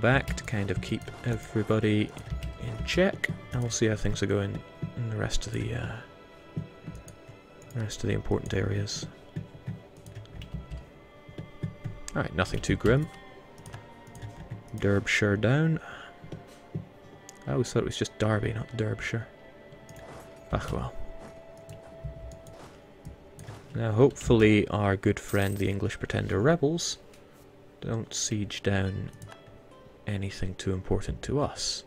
back to kind of keep everybody in check, and we'll see how things are going in the rest of the important areas. Alright, nothing too grim. Derbyshire down. I always thought it was just Derby, not Derbyshire. Ah well. Now hopefully our good friend the English Pretender rebels don't siege down anything too important to us.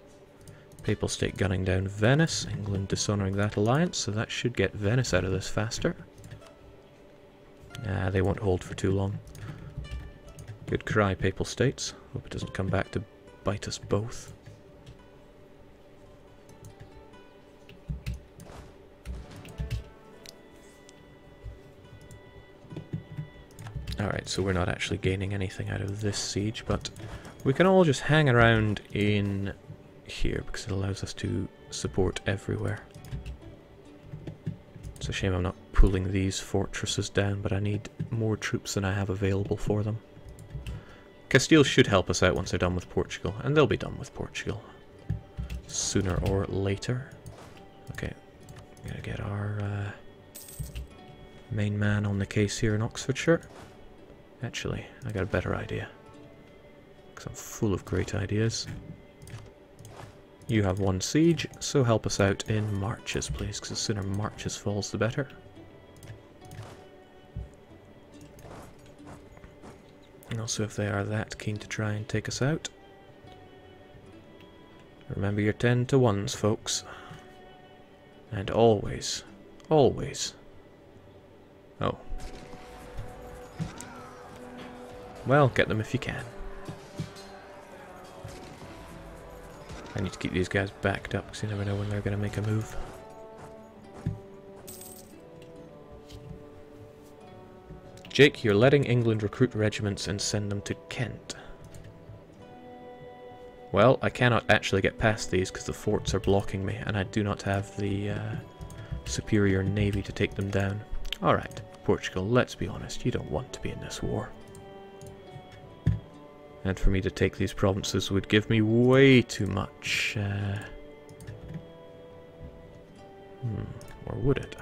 Papal State gunning down Venice, England dishonouring that alliance, so that should get Venice out of this faster. Nah, they won't hold for too long. Good cry, Papal States. Hope it doesn't come back to bite us both. Alright, so we're not actually gaining anything out of this siege, but we can all just hang around in here because it allows us to support everywhere. It's a shame I'm not pulling these fortresses down, but I need more troops than I have available for them. Castile should help us out once they're done with Portugal, and they'll be done with Portugal sooner or later. Okay, I'm gonna get our main man on the case here in Oxfordshire. Actually, I got a better idea, because I'm full of great ideas. You have one siege, so help us out in marches, please, because the sooner marches falls, the better. And also, if they are that keen to try and take us out, remember your 10 to 1s, folks. And always, always... Oh. Well, get them if you can. I need to keep these guys backed up because you never know when they're going to make a move. Jake, you're letting England recruit regiments and send them to Kent. Well, I cannot actually get past these because the forts are blocking me, and I do not have the superior navy to take them down. Alright, Portugal, let's be honest, you don't want to be in this war. And for me to take these provinces would give me way too much... or would it?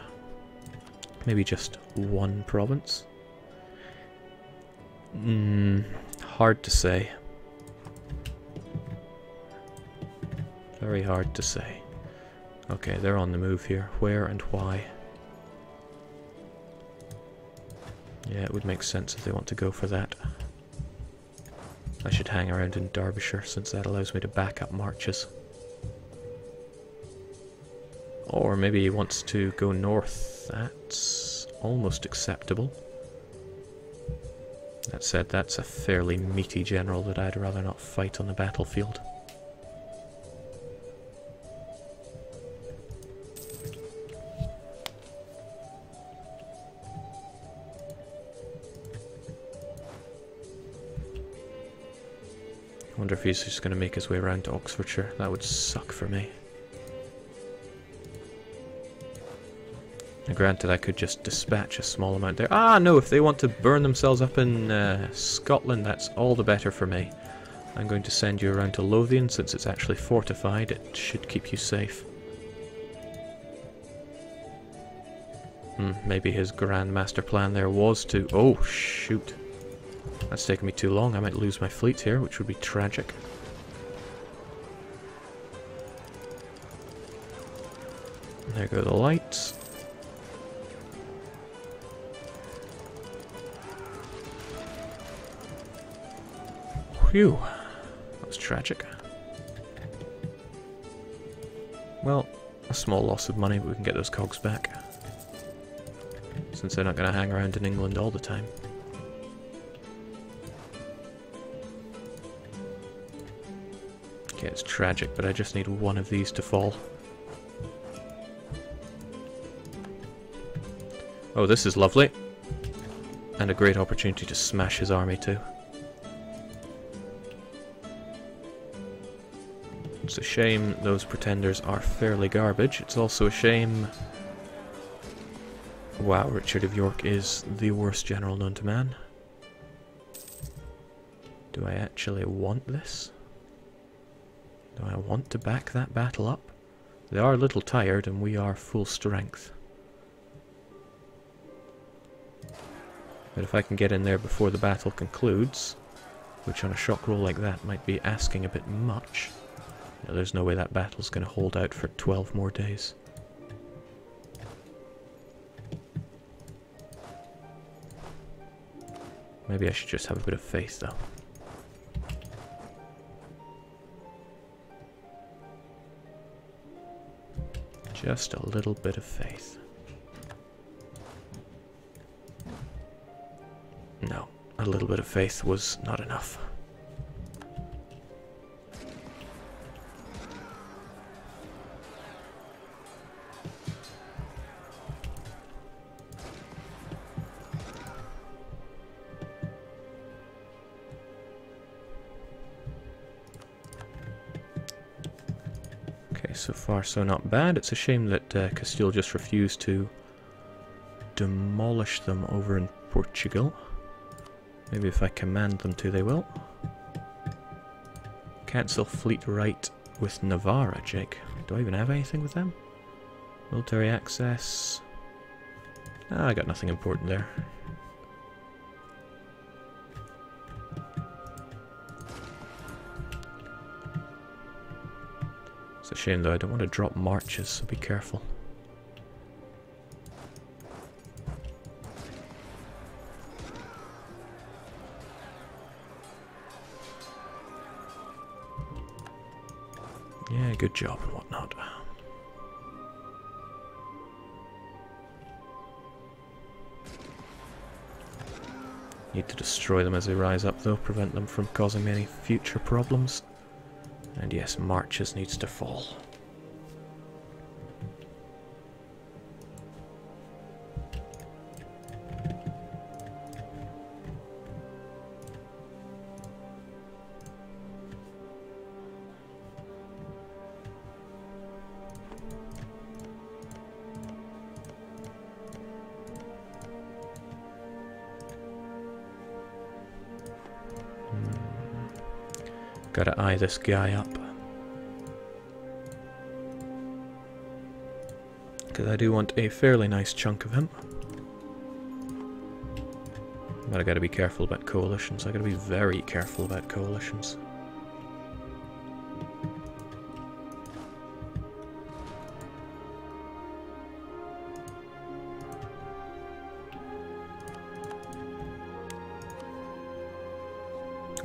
Maybe just one province? Hard to say. Very hard to say. Okay, they're on the move here. Where and why? Yeah, it would make sense if they want to go for that. I should hang around in Derbyshire, since that allows me to back up marches. Or maybe he wants to go north. That's almost acceptable. That said, that's a fairly meaty general that I'd rather not fight on the battlefield. I wonder if he's just going to make his way around to Oxfordshire. That would suck for me. Now, granted, I could just dispatch a small amount there. Ah, no, if they want to burn themselves up in Scotland, that's all the better for me. I'm going to send you around to Lothian, since it's actually fortified. It should keep you safe. Maybe his grand master plan there was to... Oh, shoot. That's taken me too long. I might lose my fleet here, which would be tragic. There go the lights. Phew. That was tragic. Well, a small loss of money, but we can get those cogs back. Since they're not going to hang around in England all the time. Okay, it's tragic, but I just need one of these to fall. Oh, this is lovely. And a great opportunity to smash his army too. It's a shame those pretenders are fairly garbage. It's also a shame... Wow, Richard of York is the worst general known to man. Do I actually want this? Do I want to back that battle up? They are a little tired and we are full strength. But if I can get in there before the battle concludes, which on a shock roll like that might be asking a bit much, you know, there's no way that battle's going to hold out for 12 more days. Maybe I should just have a bit of faith, though. Just a little bit of faith. No, a little bit of faith was not enough. Okay, so far so not bad. It's a shame that Castile just refused to demolish them over in Portugal. Maybe if I command them to, they will. Cancel fleet right with Navarra, Jake. Do I even have anything with them? Military access. Ah, I got nothing important there. It's a shame though, I don't want to drop marches, so be careful. Yeah, good job and whatnot. Need to destroy them as they rise up though, prevent them from causing me any future problems. And yes, Marches needs to fall. Gotta eye this guy up. Because I do want a fairly nice chunk of him. But I gotta be careful about coalitions. I gotta be very careful about coalitions.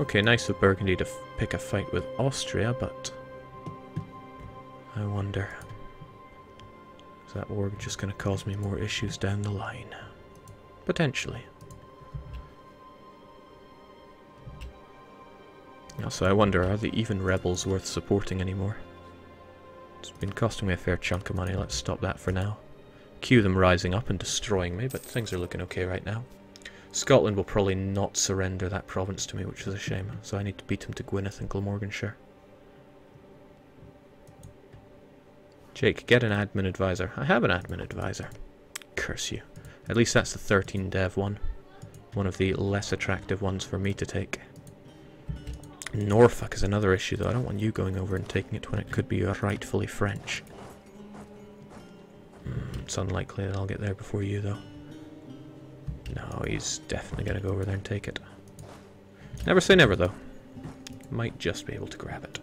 Okay, nice of Burgundy to pick a fight with Austria, but I wonder, is that war just going to cause me more issues down the line? Potentially. Also, I wonder, are the even rebels worth supporting anymore? It's been costing me a fair chunk of money, let's stop that for now. Cue them rising up and destroying me, but things are looking okay right now. Scotland will probably not surrender that province to me, which is a shame, so I need to beat them to Gwynedd and Glamorganshire. Jake, get an admin advisor. I have an admin advisor. Curse you. At least that's the 13 dev one. One of the less attractive ones for me to take. Norfolk is another issue though. I don't want you going over and taking it when it could be rightfully French. It's unlikely that I'll get there before you though. No, he's definitely going to go over there and take it. Never say never, though. Might just be able to grab it.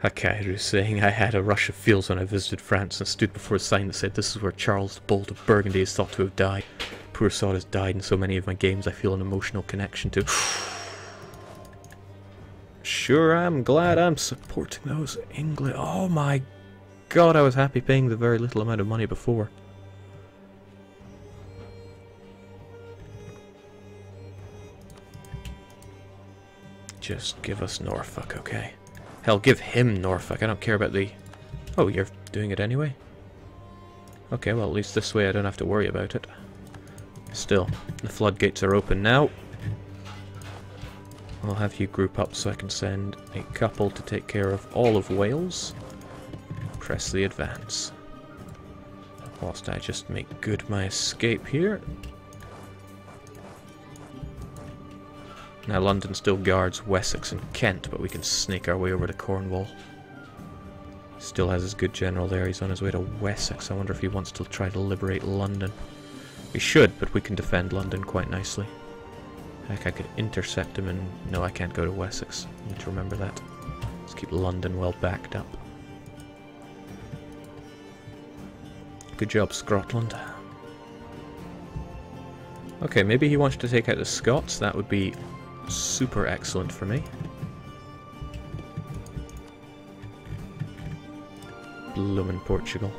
Hakairu saying, I had a rush of feels when I visited France and stood before a sign that said, this is where Charles the Bold of Burgundy is thought to have died. Poor sod has died in so many of my games I feel an emotional connection to. Sure, I'm glad I'm supporting those English. Oh my god, I was happy paying the very little amount of money before. Just give us Norfolk, okay? Hell, give him Norfolk. I don't care about the... Oh, you're doing it anyway? Okay, well, at least this way I don't have to worry about it. Still, the floodgates are open now. I'll have you group up so I can send a couple to take care of all of Wales. press the advance. Whilst I just make good my escape here. Now London still guards Wessex and Kent, but we can snake our way over to Cornwall. Still has his good general there. He's on his way to Wessex. I wonder if he wants to try to liberate London. We should, but we can defend London quite nicely. Heck, I could intercept him and... No, I can't go to Wessex. I need to remember that. Let's keep London well backed up. Good job, Scotland. Okay, maybe he wants to take out the Scots. That would be super excellent for me. Bloomin' Portugal.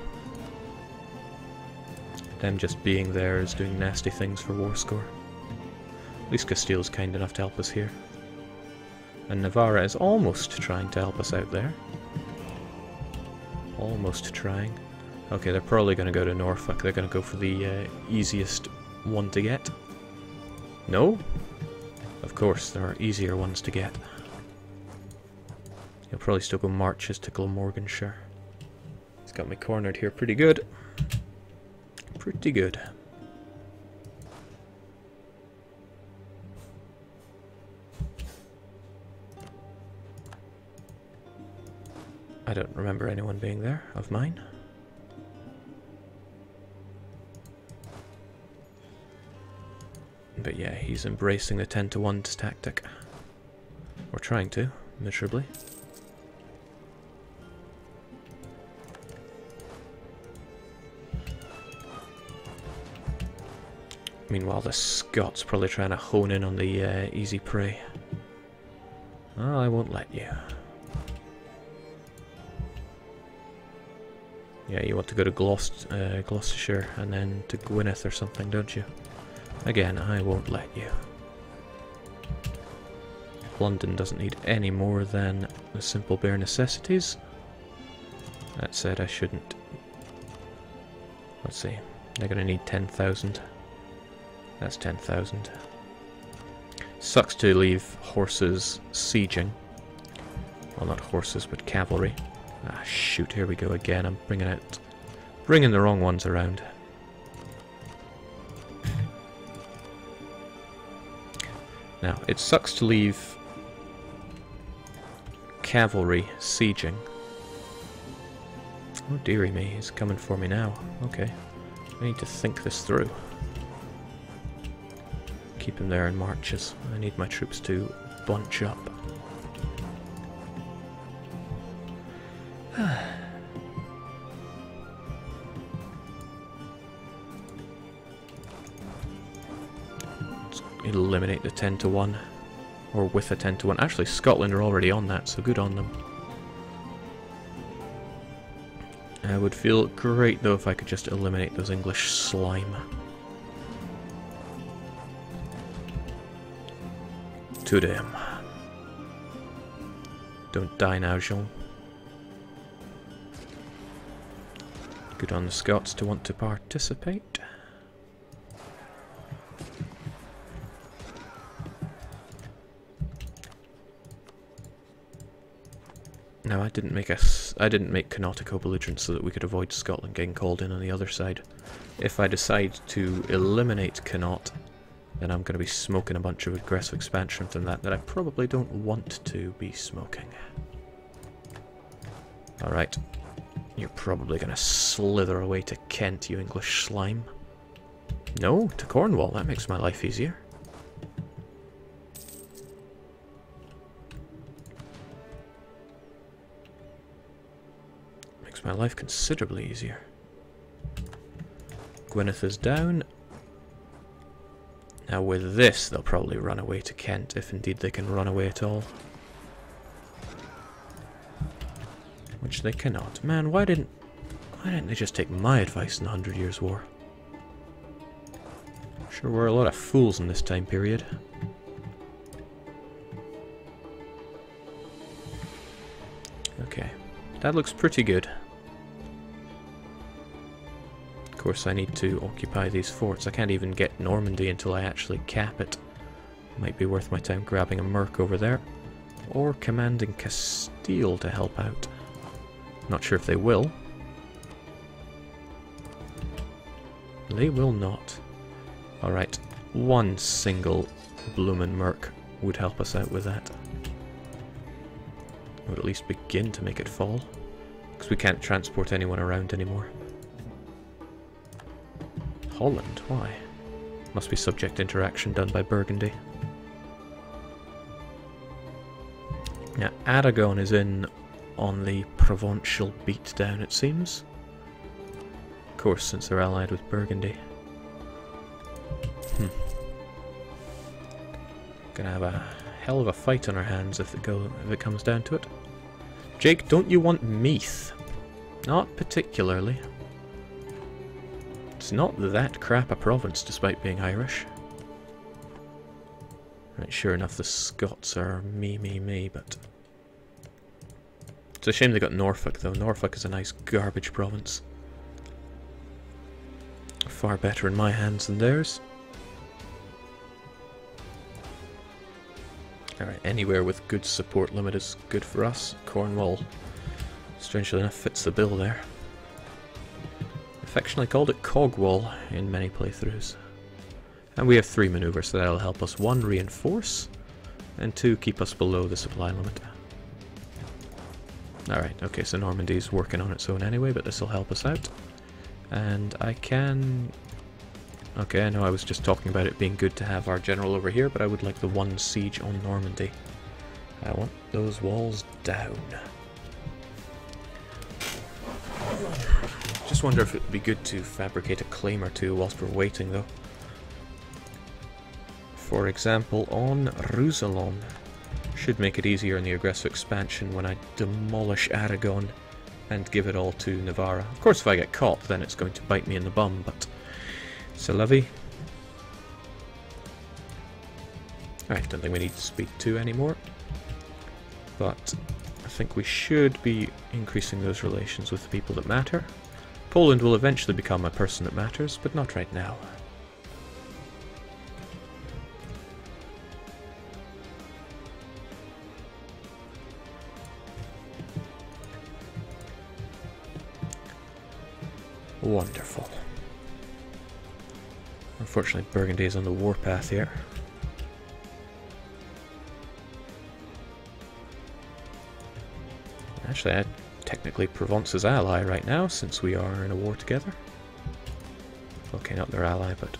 Them just being there is doing nasty things for war score. At least Castile's kind enough to help us here. And Navarra is almost trying to help us out there. Almost trying. Okay, they're probably going to go to Norfolk. They're going to go for the easiest one to get. No? Of course, there are easier ones to get. He'll probably still go marches to Glamorganshire. He's got me cornered here pretty good. Pretty good. I don't remember anyone being there of mine. But yeah, he's embracing the 10-to-1 tactic. We're trying to, miserably. Meanwhile, the Scots probably trying to hone in on the easy prey. Oh, I won't let you. Yeah, you want to go to Gloucestershire and then to Gwynedd or something, don't you? Again, I won't let you. London doesn't need any more than the simple bare necessities. That said, I shouldn't. Let's see. They're going to need 10,000. That's 10,000. Sucks to leave horses sieging. Well, not horses, but cavalry. Ah, shoot, here we go again. I'm bringing the wrong ones around. Now, it sucks to leave cavalry sieging. Oh, dearie me, he's coming for me now. Okay, I need to think this through. Keep him there in marches. I need my troops to bunch up. Let's eliminate the 10-to-1. Or with a 10-to-1. Actually, Scotland are already on that, so good on them. I would feel great, though, if I could just eliminate those English slime. To them. Don't die now, Jean. Good on the Scots to want to participate. Now, I didn't make Connaught co-belligerent so that we could avoid Scotland getting called in on the other side. If I decide to eliminate Connaught, then I'm going to be smoking a bunch of aggressive expansion from that I probably don't want to be smoking. Alright. You're probably going to slither away to Kent, you English slime. No, to Cornwall. That makes my life easier. Makes my life considerably easier. Gwynedd is down. Now with this, they'll probably run away to Kent, if indeed they can run away at all. Which they cannot. Man, why didn't they just take my advice in the 100 Years' War? Sure were a lot of fools in this time period. Okay, that looks pretty good. Of course, I need to occupy these forts. I can't even get Normandy until I actually cap it. Might be worth my time grabbing a merc over there, or commanding Castile to help out. Not sure if they will. They will not. Alright, one single bloomin' merc would help us out with that. Would at least begin to make it fall. Because we can't transport anyone around anymore. Holland? Why? Must be subject interaction done by Burgundy. Now, Aragon is in on the Provençal beatdown, it seems. Of course, since they're allied with Burgundy. Gonna have a hell of a fight on our hands if it comes down to it. Jake, don't you want Meath? Not particularly. It's not that crap a province, despite being Irish. Right, sure enough, the Scots are me, but... It's a shame they got Norfolk, though. Norfolk is a nice garbage province. Far better in my hands than theirs. Alright, anywhere with good support limit is good for us. Cornwall, strangely enough, fits the bill there. Affectionately called it Cogwall in many playthroughs. And we have 3 maneuvers, so that'll help us 1, reinforce, and 2, keep us below the supply limit. Alright, okay, so Normandy's working on its own anyway, but this will help us out. And I can... Okay, I know I was just talking about it being good to have our general over here, but I would like the 1 siege on Normandy. I want those walls down. Just wonder if it would be good to fabricate a claim or 2 whilst we're waiting, though. For example, on Roussillon. Should make it easier in the aggressive expansion when I demolish Aragon and give it all to Navarra. Of course, if I get caught, then it's going to bite me in the bum, but c'est la vie. Alright, don't think we need speed 2 anymore. But I think we should be increasing those relations with the people that matter. Poland will eventually become a person that matters, but not right now. Wonderful. Unfortunately, Burgundy is on the warpath here. Actually, technically Provence's ally right now, since we are in a war together. Okay, not their ally, but...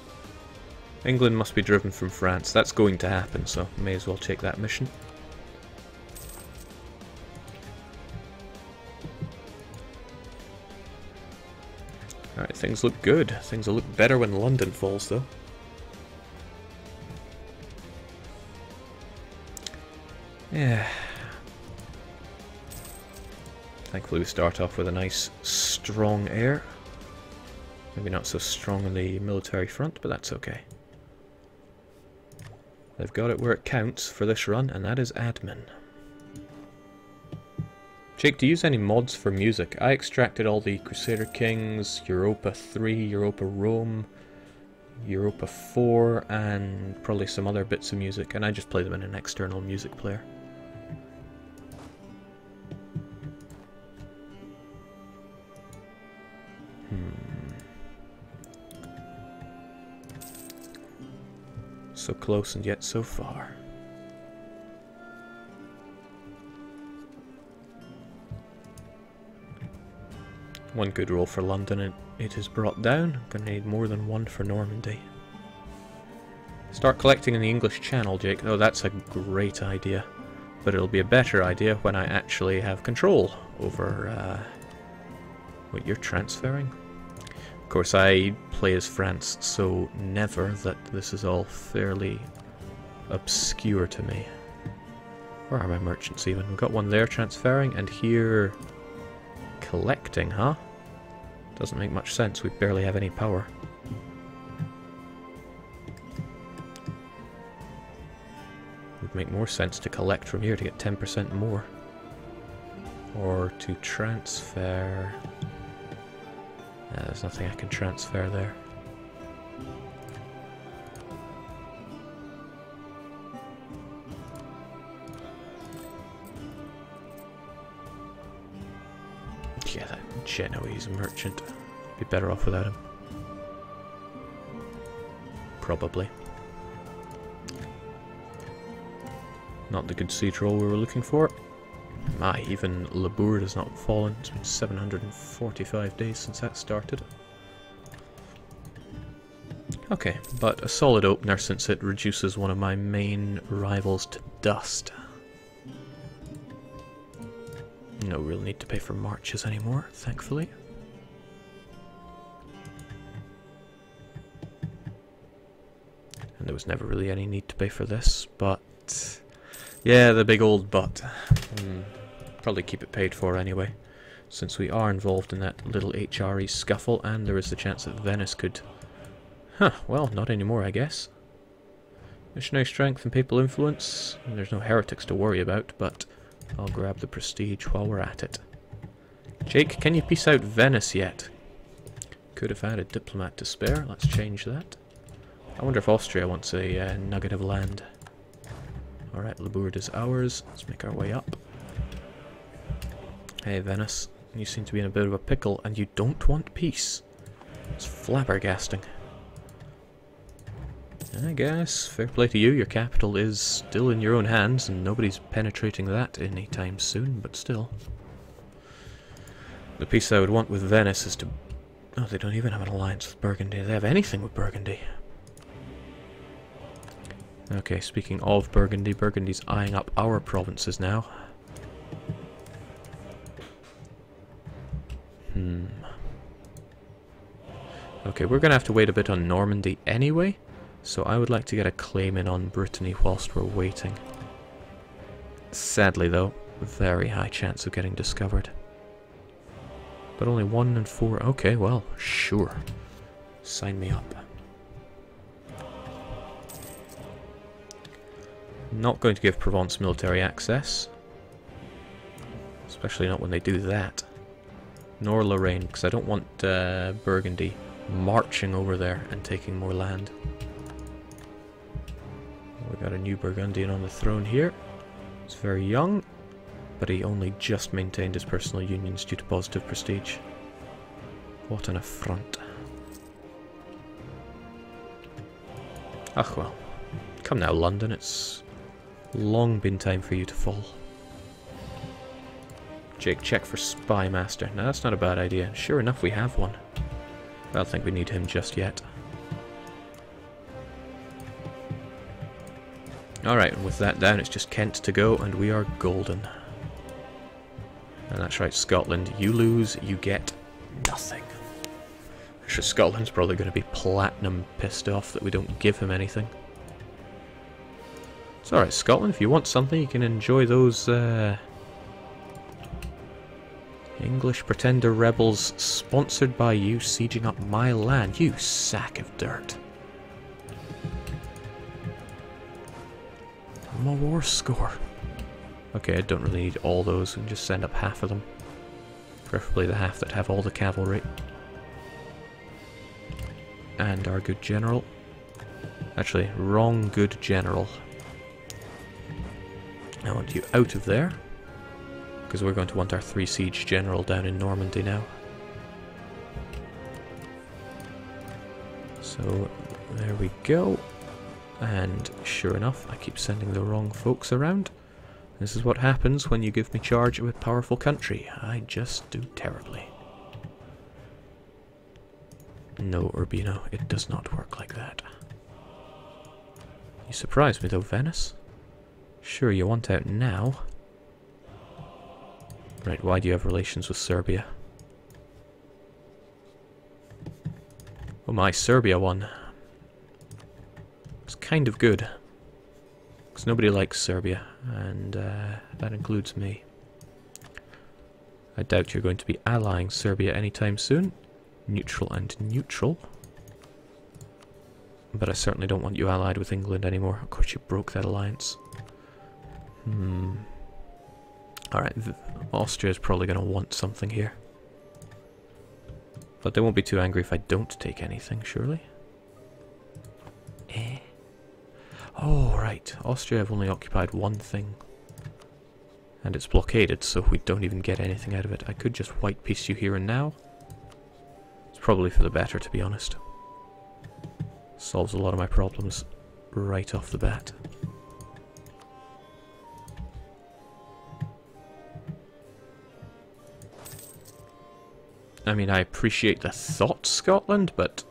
England must be driven from France. That's going to happen, so may as well take that mission. Alright, things look good. Things will look better when London falls, though. Yeah. Thankfully we start off with a nice, strong air. Maybe not so strong on the military front, but that's okay. They've got it where it counts for this run, and that is admin. Jake, do you use any mods for music? I extracted all the Crusader Kings, Europa 3, Europa Rome, Europa 4, and probably some other bits of music, and I just play them in an external music player. So close and yet so far. One good roll for London, and it is brought down. Gonna need more than 1 for Normandy. Start collecting in the English Channel, Jake. Oh, that's a great idea. But it'll be a better idea when I actually have control over what you're transferring. Of course, I play as France, so never that this is all fairly obscure to me. Where are my merchants even? We've got one there transferring, and here collecting, huh? Doesn't make much sense, we barely have any power. Would make more sense to collect from here to get 10% more. Or to transfer... there's nothing I can transfer there. Yeah, that Genoese merchant. Be better off without him. Probably. Not the good siege roll we were looking for. My, even Labourd has not fallen. It's been 745 days since that started. Okay, but a solid opener since it reduces one of my main rivals to dust. No real need to pay for marches anymore, thankfully. And there was never really any need to pay for this, but... yeah, the big old but. Probably keep it paid for anyway, since we are involved in that little HRE scuffle, and there is the chance that Venice could... huh, well, not anymore, I guess. Missionary strength and papal influence. There's no heretics to worry about, but I'll grab the prestige while we're at it. Jake, can you peace out Venice yet? Could have had a diplomat to spare. Let's change that. I wonder if Austria wants a nugget of land. Alright, Labourd is ours. Let's make our way up. Hey, Venice. You seem to be in a bit of a pickle, and you don't want peace. It's flabbergasting. I guess, fair play to you, your capital is still in your own hands, and nobody's penetrating that anytime soon, but still. The peace I would want with Venice is to... oh, they don't even have an alliance with Burgundy. They have anything with Burgundy. Okay, speaking of Burgundy, Burgundy's eyeing up our provinces now. Okay, we're going to have to wait a bit on Normandy anyway, so I would like to get a claim in on Brittany whilst we're waiting. Sadly though, very high chance of getting discovered. But only 1 in 4, okay, well, sure. Sign me up. Not going to give Provence military access. Especially not when they do that. Nor Lorraine, because I don't want Burgundy marching over there and taking more land. We got a new Burgundian on the throne here. He's very young, but he only just maintained his personal unions due to positive prestige. What an affront. Ah well. Come now, London, it's long been time for you to fall. Jake, check for Spy Master. Now that's not a bad idea. Sure enough, we have one. I don't think we need him just yet. Alright, and with that down, it's just Kent to go, and we are golden. And that's right, Scotland. You lose, you get nothing. Actually, Scotland's probably going to be platinum pissed off that we don't give him anything. It's alright, Scotland. If you want something, you can enjoy those English pretender rebels sponsored by you sieging up my land. You sack of dirt. I'm a war score. Okay, I don't really need all those. We can just send up half of them. Preferably the half that have all the cavalry. And our good general. Actually, wrong good general. I want you out of there. Because we're going to want our 3 siege general down in Normandy now. So, there we go. And sure enough, I keep sending the wrong folks around. This is what happens when you give me charge of a powerful country. I just do terribly. No, Urbino, it does not work like that. You surprised me though, Venice. Sure, you want out now. Right, why do you have relations with Serbia? Oh my, Serbia won. It's kind of good. Because nobody likes Serbia, and that includes me. I doubt you're going to be allying Serbia anytime soon. Neutral and neutral. But I certainly don't want you allied with England anymore. Of course, you broke that alliance. Alright, Austria's probably going to want something here. But they won't be too angry if I don't take anything, surely? Oh, right. Austria have only occupied one thing. And it's blockaded, so we don't even get anything out of it. I could just white piece you here and now. It's probably for the better, to be honest. Solves a lot of my problems right off the bat. I mean, I appreciate the thought, Scotland, but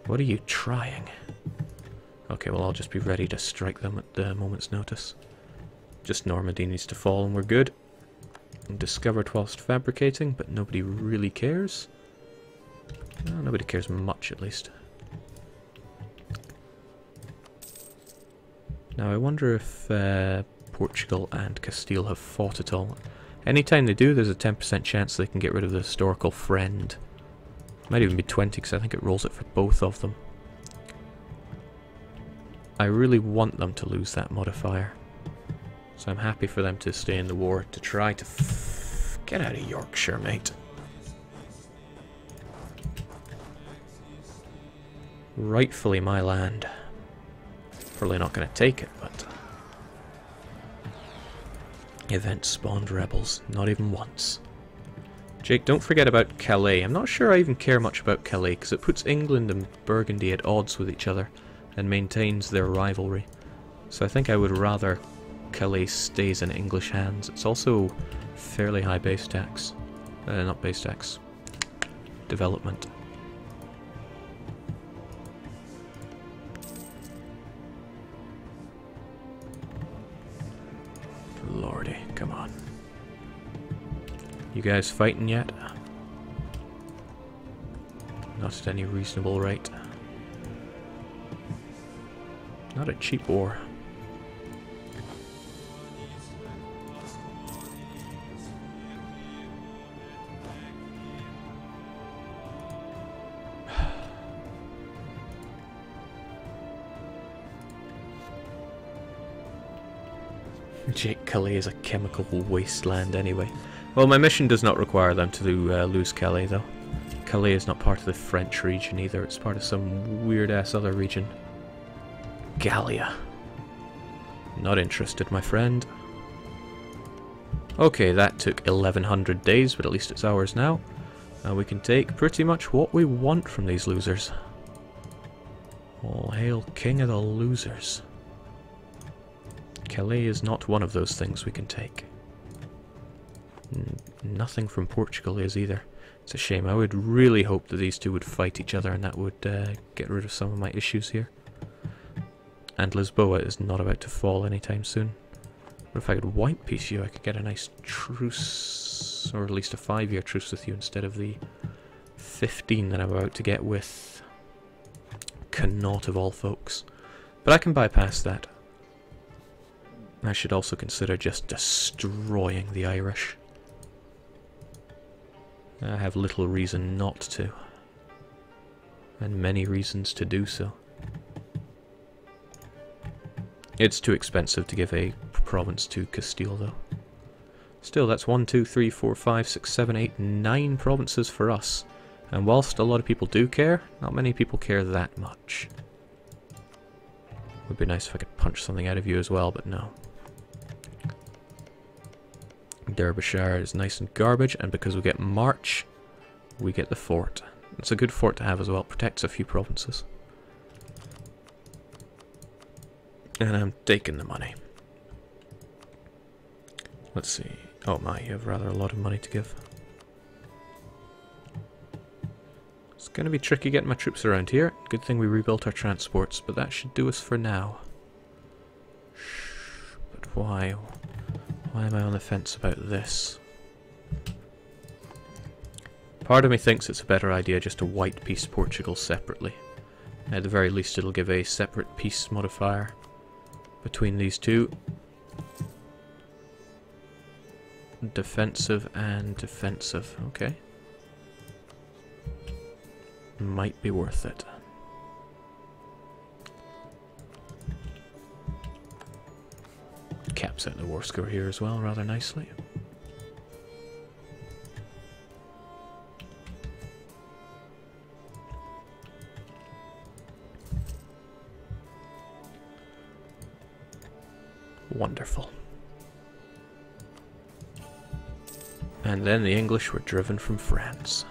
what are you trying? Okay, well, I'll just be ready to strike them at the moment's notice. Just Normandy needs to fall and we're good. Discovered whilst fabricating, but nobody really cares. Well, nobody cares much, at least. Now, I wonder if Portugal and Castile have fought at all. Anytime they do, there's a 10% chance they can get rid of the historical friend. Might even be 20, because I think it rolls it for both of them. I really want them to lose that modifier. So I'm happy for them to stay in the war, to try to get out of Yorkshire, mate. Rightfully my land. Probably not going to take it, but... Event spawned rebels, not even once. Jake, don't forget about Calais. I'm not sure I even care much about Calais, because it puts England and Burgundy at odds with each other, and maintains their rivalry. So I think I would rather Calais stays in English hands. It's also fairly high base tax. Not base tax. Development. Lordy, come on. You guys fighting yet? Not at any reasonable rate. Not a cheap war. Jake, Calais is a chemical wasteland anyway. Well, my mission does not require them to lose Calais, though. Calais is not part of the French region either. It's part of some weird-ass other region. Gallia. Not interested, my friend. Okay, that took 1100 days, but at least it's ours now. And we can take pretty much what we want from these losers. All hail King of the Losers. Calais is not one of those things we can take. Nothing from Portugal is either. It's a shame. I would really hope that these two would fight each other and that would get rid of some of my issues here. And Lisboa is not about to fall anytime soon. But if I could white piece you, I could get a nice truce, or at least a 5-year truce with you instead of the 15 that I'm about to get with Connaught of all folks. But I can bypass that. I should also consider just destroying the Irish. I have little reason not to. And many reasons to do so. It's too expensive to give a province to Castile, though. Still, that's 1, 2, 3, 4, 5, 6, 7, 8, 9 provinces for us. And whilst a lot of people do care, not many people care that much. Would be nice if I could punch something out of you as well, but no. Derbyshire is nice and garbage, and because we get March, we get the fort. It's a good fort to have as well, it protects a few provinces. And I'm taking the money. Let's see. Oh my, you have rather a lot of money to give. It's going to be tricky getting my troops around here. Good thing we rebuilt our transports, but that should do us for now. But why? Why am I on the fence about this? Part of me thinks it's a better idea just to white piece Portugal separately. At the very least it'll give a separate peace modifier between these two. Defensive and defensive, okay. Might be worth it. Caps out the war score here as well, rather nicely. Wonderful. And then the English were driven from France.